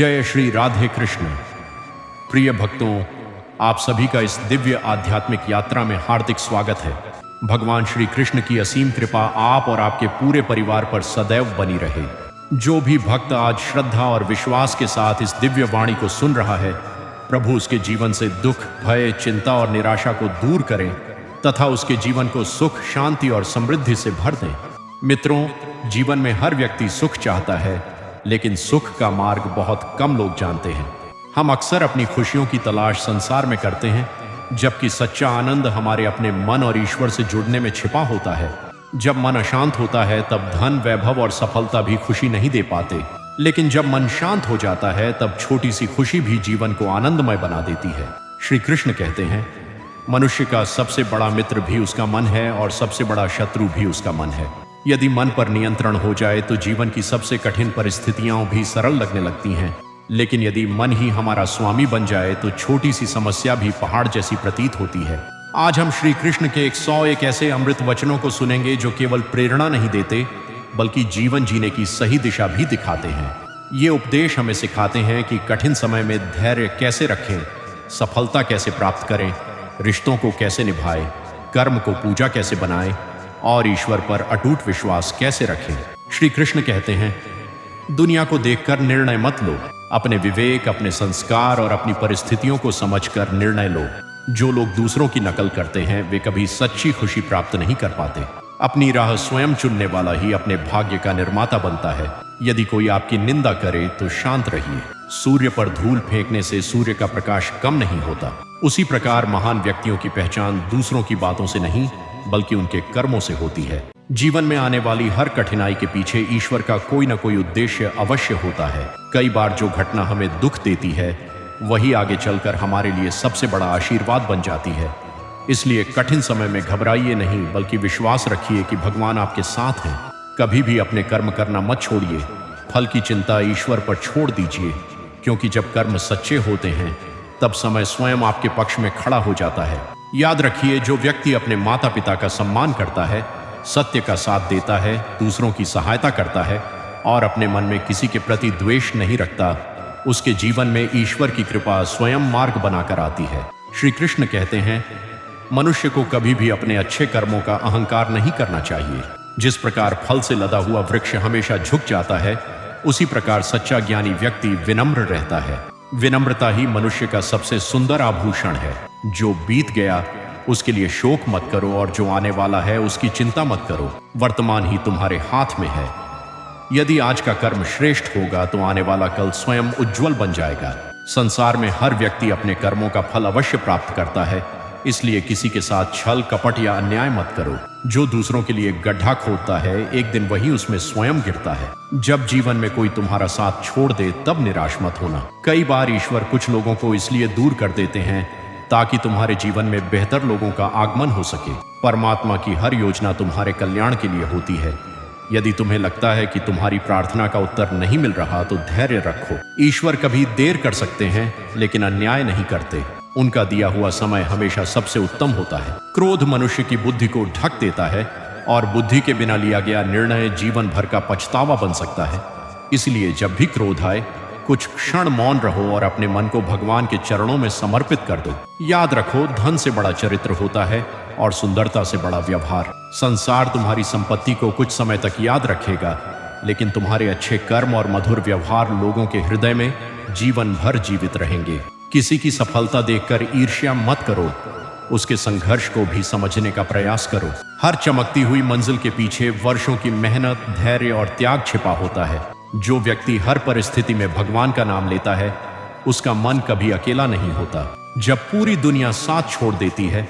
जय श्री राधे कृष्ण। प्रिय भक्तों, आप सभी का इस दिव्य आध्यात्मिक यात्रा में हार्दिक स्वागत है। भगवान श्री कृष्ण की असीम कृपा आप और आपके पूरे परिवार पर सदैव बनी रहे। जो भी भक्त आज श्रद्धा और विश्वास के साथ इस दिव्य वाणी को सुन रहा है, प्रभु उसके जीवन से दुख, भय, चिंता और निराशा को दूर करें तथा उसके जीवन को सुख, शांति और समृद्धि से भर दें। मित्रों, जीवन में हर व्यक्ति सुख चाहता है, लेकिन सुख का मार्ग बहुत कम लोग जानते हैं। हम अक्सर अपनी खुशियों की तलाश संसार में करते हैं, जबकि सच्चा आनंद हमारे अपने मन और ईश्वर से जुड़ने में छिपा होता है। जब मन अशांत होता है तब धन, वैभव और सफलता भी खुशी नहीं दे पाते, लेकिन जब मन शांत हो जाता है तब छोटी सी खुशी भी जीवन को आनंदमय बना देती है। श्री कृष्ण कहते हैं, मनुष्य का सबसे बड़ा मित्र भी उसका मन है और सबसे बड़ा शत्रु भी उसका मन है। यदि मन पर नियंत्रण हो जाए तो जीवन की सबसे कठिन परिस्थितियां भी सरल लगने लगती हैं, लेकिन यदि मन ही हमारा स्वामी बन जाए तो छोटी सी समस्या भी पहाड़ जैसी प्रतीत होती है। आज हम श्री कृष्ण के 101 ऐसे अमृत वचनों को सुनेंगे जो केवल प्रेरणा नहीं देते, बल्कि जीवन जीने की सही दिशा भी दिखाते हैं। ये उपदेश हमें सिखाते हैं कि कठिन समय में धैर्य कैसे रखें, सफलता कैसे प्राप्त करें, रिश्तों को कैसे निभाएं, कर्म को पूजा कैसे बनाएं और ईश्वर पर अटूट विश्वास कैसे रखें। श्री कृष्ण कहते हैं, दुनिया को देखकर निर्णय मत लो, अपने विवेक, अपने संस्कार और अपनी परिस्थितियों को समझकर निर्णय लो। जो लोग दूसरों की नकल करते हैं वे कभी सच्ची खुशी प्राप्त नहीं कर पाते। अपनी राह स्वयं चुनने वाला ही अपने भाग्य का निर्माता बनता है। यदि कोई आपकी निंदा करे तो शांत रहिए। सूर्य पर धूल फेंकने से सूर्य का प्रकाश कम नहीं होता। उसी प्रकार महान व्यक्तियों की पहचान दूसरों की बातों से नहीं बल्कि उनके कर्मों से होती है। जीवन में आने वाली हर कठिनाई के पीछे ईश्वर का कोई न कोई उद्देश्य अवश्य होता है। कई बार जो घटना हमें दुख देती है वही आगे चलकर हमारे लिए सबसे बड़ा आशीर्वाद बन जाती है। इसलिए कठिन समय में घबराइए नहीं, बल्कि विश्वास रखिए कि भगवान आपके साथ हैं। कभी भी अपने कर्म करना मत छोड़िए। फल की चिंता ईश्वर पर छोड़ दीजिए, क्योंकि जब कर्म सच्चे होते हैं तब समय स्वयं आपके पक्ष में खड़ा हो जाता है। याद रखिए, जो व्यक्ति अपने माता पिता का सम्मान करता है, सत्य का साथ देता है, दूसरों की सहायता करता है और अपने मन में किसी के प्रति द्वेष नहीं रखता, उसके जीवन में ईश्वर की कृपा स्वयं मार्ग बनाकर आती है। श्री कृष्ण कहते हैं, मनुष्य को कभी भी अपने अच्छे कर्मों का अहंकार नहीं करना चाहिए। जिस प्रकार फल से लदा हुआ वृक्ष हमेशा झुक जाता है, उसी प्रकार सच्चा ज्ञानी व्यक्ति विनम्र रहता है। विनम्रता ही मनुष्य का सबसे सुंदर आभूषण है। जो बीत गया उसके लिए शोक मत करो और जो आने वाला है उसकी चिंता मत करो। वर्तमान ही तुम्हारे हाथ में है। यदि आज का कर्म श्रेष्ठ होगा तो आने वाला कल स्वयं उज्जवल बन जाएगा। संसार में हर व्यक्ति अपने कर्मों का फल अवश्य प्राप्त करता है, इसलिए किसी के साथ छल, कपट या अन्याय मत करो। जो दूसरों के लिए गड्ढा खोदता है, एक दिन वही उसमें स्वयं गिरता है। जब जीवन में कोई तुम्हारा साथ छोड़ दे तब निराश मत होना। कई बार ईश्वर कुछ लोगों को इसलिए दूर कर देते हैं ताकि तुम्हारे जीवन में बेहतर लोगों का आगमन हो सके। परमात्मा की हर योजना तुम्हारे कल्याण के लिए होती है। यदि तुम्हें लगता है कि तुम्हारी प्रार्थना का उत्तर नहीं मिल रहा तो धैर्य रखो। ईश्वर कभी देर कर सकते हैं लेकिन अन्याय नहीं करते। उनका दिया हुआ समय हमेशा सबसे उत्तम होता है। क्रोध मनुष्य की बुद्धि को ढक देता है और बुद्धि के बिना लिया गया निर्णय जीवन भर का पछतावा बन सकता है। इसलिए जब भी क्रोध आए, कुछ क्षण मौन रहो और अपने मन को भगवान के चरणों में समर्पित कर दो। याद रखो, धन से बड़ा चरित्र होता है और सुंदरता से बड़ा व्यवहार। संसार तुम्हारी संपत्ति को कुछ समय तक याद रखेगा, लेकिन तुम्हारे अच्छे कर्म और मधुर व्यवहार लोगों के हृदय में जीवन भर जीवित रहेंगे। किसी की सफलता देखकर ईर्ष्या मत करो, उसके संघर्ष को भी समझने का प्रयास करो। हर चमकती हुई मंजिल के पीछे वर्षों की मेहनत, धैर्य और त्याग छिपा होता है। जो व्यक्ति हर परिस्थिति में भगवान का नाम लेता है, उसका मन कभी अकेला नहीं होता। जब पूरी दुनिया साथ छोड़ देती है,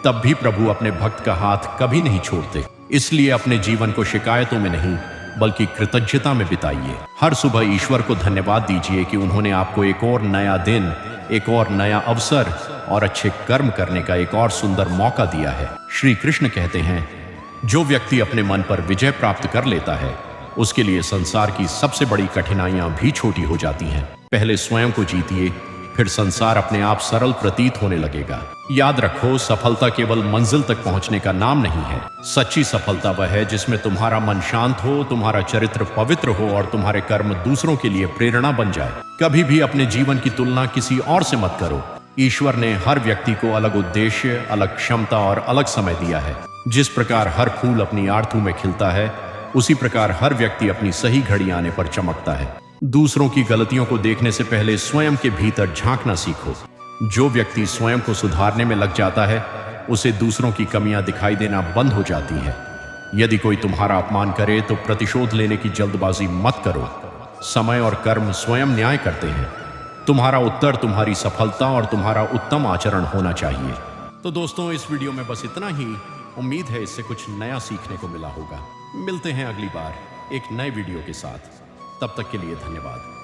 तब भी प्रभु अपने भक्त का हाथ कभी नहीं छोड़ते। इसलिए अपने जीवन को शिकायतों में नहीं बल्कि कृतज्ञता में बिताइए। हर सुबह ईश्वर को धन्यवाद दीजिए कि उन्होंने आपको एक और नया दिन, एक और नया अवसर और अच्छे कर्म करने का एक और सुंदर मौका दिया है। श्री कृष्ण कहते हैं, जो व्यक्ति अपने मन पर विजय प्राप्त कर लेता है, उसके लिए संसार की सबसे बड़ी कठिनाइयां भी छोटी हो जाती हैं। पहले स्वयं को जीतिए, फिर संसार अपने आप सरल प्रतीत होने लगेगा। याद रखो, सफलता केवल मंजिल तक पहुंचने का नाम नहीं है। सच्ची सफलता वह है जिसमें तुम्हारा मन शांत हो, तुम्हारा चरित्र पवित्र हो और तुम्हारे कर्म दूसरों के लिए प्रेरणा बन जाए। कभी भी अपने जीवन की तुलना किसी और से मत करो। ईश्वर ने हर व्यक्ति को अलग उद्देश्य, अलग क्षमता और अलग समय दिया है। जिस प्रकार हर फूल अपनी आड़तू में खिलता है, उसी प्रकार हर व्यक्ति अपनी सही घड़ी आने पर चमकता है। दूसरों की गलतियों को देखने से पहले स्वयं के भीतर झांकना सीखो। जो व्यक्ति स्वयं को सुधारने में लग जाता है, उसे दूसरों की कमियां दिखाई देना बंद हो जाती है। यदि कोई तुम्हारा अपमान करे तो प्रतिशोध लेने की जल्दबाजी मत करो। समय और कर्म स्वयं न्याय करते हैं। तुम्हारा उत्तर तुम्हारी सफलता और तुम्हारा उत्तम आचरण होना चाहिए। तो दोस्तों, इस वीडियो में बस इतना ही। उम्मीद है इससे कुछ नया सीखने को मिला होगा। मिलते हैं अगली बार एक नए वीडियो के साथ। तब तक के लिए धन्यवाद।